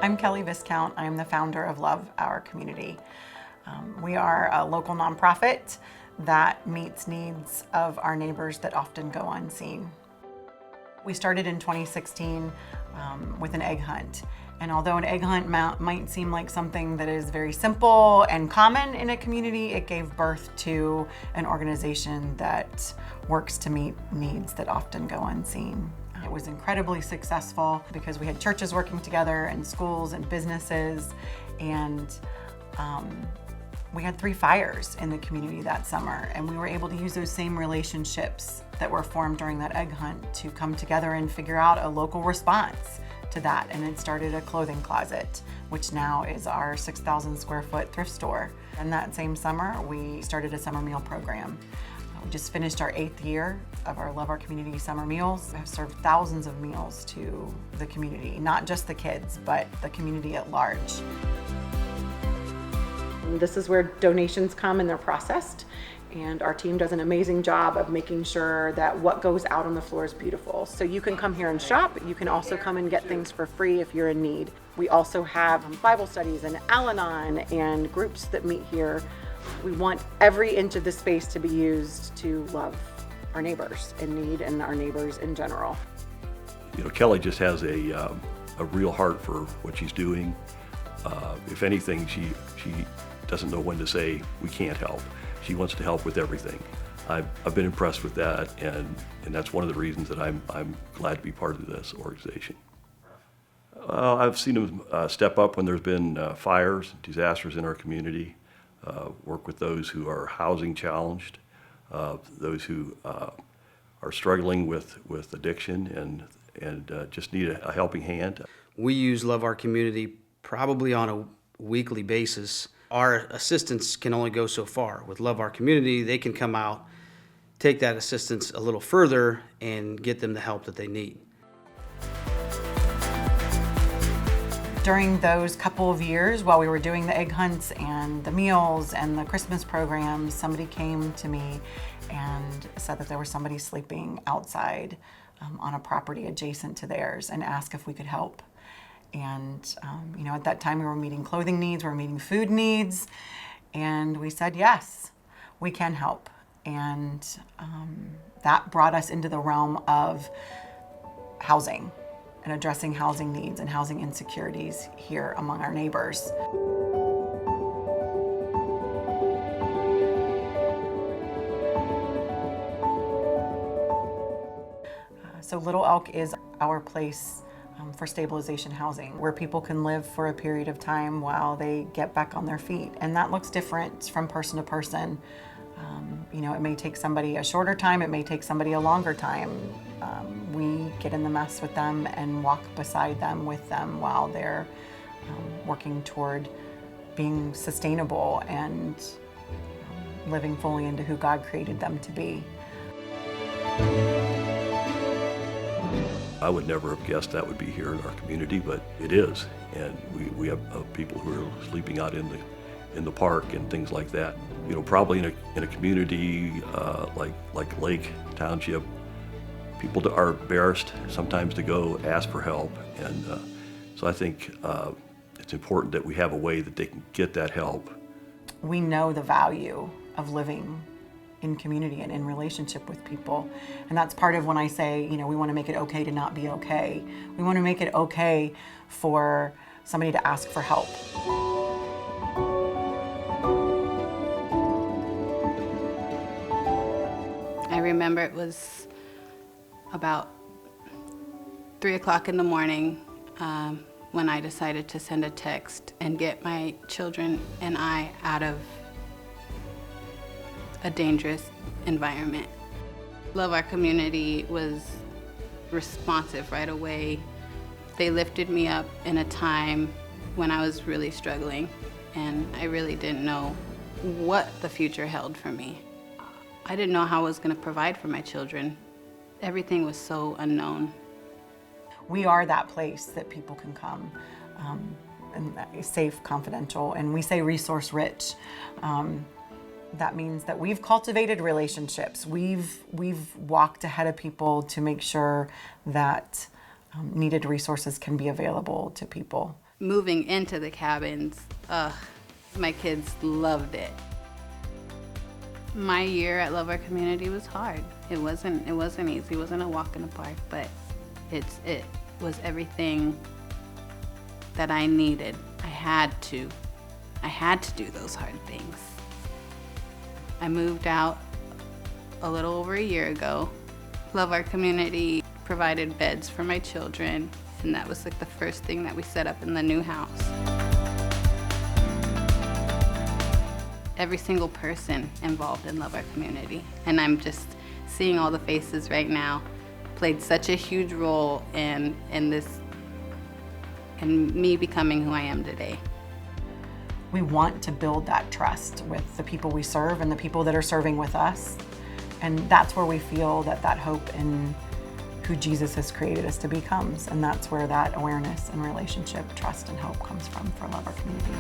I'm Kelly Viscount. I'm the founder of Love Our Community. We are a local nonprofit that meets needs of our neighbors that often go unseen. We started in 2016 with an egg hunt. And although an egg hunt might seem like something that is very simple and common in a community, it gave birth to an organization that works to meet needs that often go unseen. It was incredibly successful because we had churches working together and schools and businesses, and we had 3 fires in the community that summer, and we were able to use those same relationships that were formed during that egg hunt to come together and figure out a local response to that. And it started a clothing closet, which now is our 6,000 square foot thrift store. And that same summer, we started a summer meal program. We just finished our 8th year of our Love Our Community summer meals. We have served thousands of meals to the community, not just the kids, but the community at large. This is where donations come and they're processed. And our team does an amazing job of making sure that what goes out on the floor is beautiful. So you can come here and shop. You can also come and get things for free if you're in need. We also have Bible studies and Al-Anon and groups that meet here. We want every inch of the space to be used to love our neighbors in need and our neighbors in general. You know, Kelly just has a real heart for what she's doing. If anything, she doesn't know when to say we can't help. She wants to help with everything. I've been impressed with that, and that's one of the reasons that I'm glad to be part of this organization. I've seen them step up when there's been fires, disasters in our community, work with those who are housing challenged, those who are struggling with addiction and just need a helping hand. We use Love Our Community probably on a weekly basis. Our assistance can only go so far. With Love Our Community, they can come out, take that assistance a little further, and get them the help that they need. During those couple of years, while we were doing the egg hunts and the meals and the Christmas programs, somebody came to me and said that there was somebody sleeping outside on a property adjacent to theirs and asked if we could help. And you know, at that time we were meeting clothing needs, we were meeting food needs, and we said, yes, we can help. And that brought us into the realm of housing and addressing housing needs and housing insecurities here among our neighbors. So Little Elk is our place for stabilization housing, where people can live for a period of time while they get back on their feet. And that looks different from person to person. You know, it may take somebody a shorter time, it may take somebody a longer time. We get in the mess with them and walk beside them with them while they're working toward being sustainable and living fully into who God created them to be. I would never have guessed that would be here in our community, but it is. And we have people who are sleeping out in the park and things like that. You know, probably in a community like Lake Township, people are embarrassed sometimes to go ask for help. And so I think it's important that we have a way that they can get that help. We know the value of living in community and in relationship with people. And that's part of when I say, you know, we want to make it okay to not be okay. We want to make it okay for somebody to ask for help. I remember it was about 3 o'clock in the morning when I decided to send a text and get my children and I out of a dangerous environment. Love Our Community was responsive right away. They lifted me up in a time when I was really struggling, and I really didn't know what the future held for me. I didn't know how I was going to provide for my children. Everything was so unknown. We are that place that people can come, and safe, confidential, and we say resource rich. That means that we've cultivated relationships. We've walked ahead of people to make sure that needed resources can be available to people. moving into the cabins, my kids loved it. My year at Love Our Community was hard. It wasn't easy. It wasn't a walk in the park, but it was everything that I needed. I had to do those hard things. I moved out a little over a year ago. Love Our Community provided beds for my children, and that was like the first thing that we set up in the new house. Every single person involved in Love Our Community, and I'm just seeing all the faces right now, played such a huge role in me becoming who I am today. We want to build that trust with the people we serve and the people that are serving with us. And that's where we feel that hope in who Jesus has created us to be comes. And that's where that awareness and relationship, trust and hope comes from for Love Our Community.